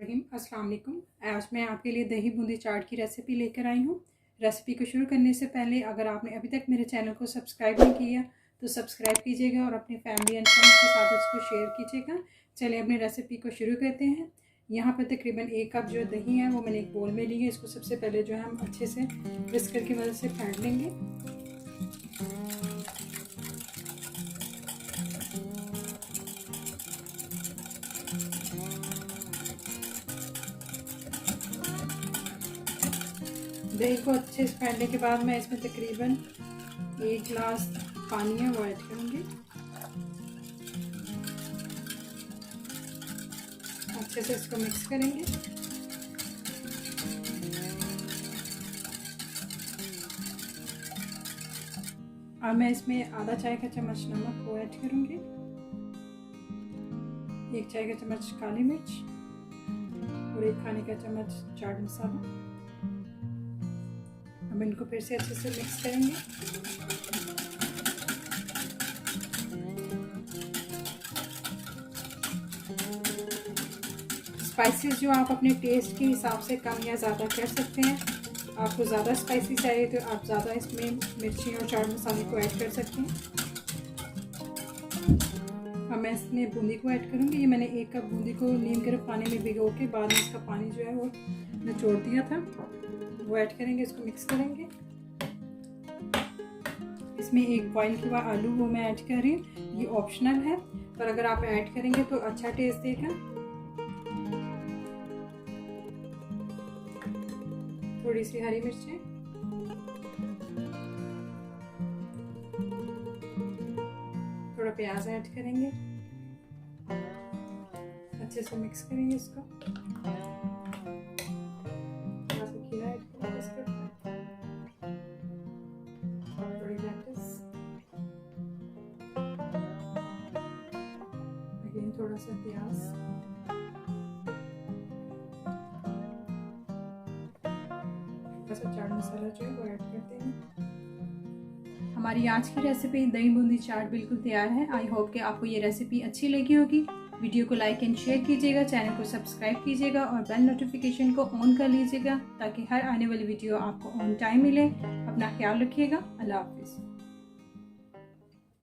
बिस्मिल्लाहिर्रहमानिर्रहीम। अस्सलाम वालेकुम। आज मैं आपके लिए दही बूंदी चाट की रेसिपी लेकर आई हूँ। रेसिपी को शुरू करने से पहले अगर आपने अभी तक मेरे चैनल को सब्सक्राइब नहीं किया तो सब्सक्राइब कीजिएगा और अपनी फैमिली एंड फ्रेंड्स के साथ इसको शेयर कीजिएगा। चलिए अपनी रेसिपी को शुरू करते हैं। यहाँ पर तकरीबन 1 कप जो दही है वो मैंने एक बोल में ली है। इसको सबसे पहले जो है हम अच्छे से विस्कर की मदद से फेंट लेंगे। दही को अच्छे से फेंटने के बाद मैं इसमें तकरीबन 1 गिलास पानी है वो ऐड करूँगी। अच्छे से इसको मिक्स करेंगे। अब मैं इसमें आधा चाय का चम्मच नमक वो ऐड करूँगी, 1 चाय का चम्मच काली मिर्च और 1 खाने का चम्मच चाट मसाला। अब इनको फिर से अच्छे से मिक्स करेंगे। स्पाइसेस जो आप अपने टेस्ट के हिसाब से कम या ज़्यादा कर सकते हैं। आपको ज़्यादा स्पाइसी चाहिए तो आप ज़्यादा इसमें मिर्ची और चाट मसाले को ऐड कर सकते हैं। अब मैं इसमें बूंदी को ऐड करूँगी। ये मैंने 1 कप बूंदी को नीम गर्म पानी में भिगो के बाद में इसका पानी जो है वो निचोड़ दिया था, वो ऐड करेंगे। इसको मिक्स करेंगे। इसमें 1 बॉइल किया हुआ आलू वो मैं ऐड कर रही हूँ। ये ऑप्शनल है पर अगर आप ऐड करेंगे तो अच्छा टेस्ट देगा। थोड़ी सी हरी मिर्चें, थोड़ा प्याज ऐड करेंगे। अच्छे से मिक्स करेंगे इसको। थोड़ा सा प्याज, थोड़ा सा चाट मसाला जो है वो ऐड करते हैं। हमारी आज की रेसिपी दही बूंदी चाट बिल्कुल तैयार है। आई होप कि आपको ये रेसिपी अच्छी लगी होगी। वीडियो को लाइक एंड शेयर कीजिएगा, चैनल को सब्सक्राइब कीजिएगा और बेल नोटिफिकेशन को ऑन कर लीजिएगा ताकि हर आने वाली वीडियो आपको ऑन टाइम मिले। अपना ख्याल रखिएगा। अल्लाह हाफिज़।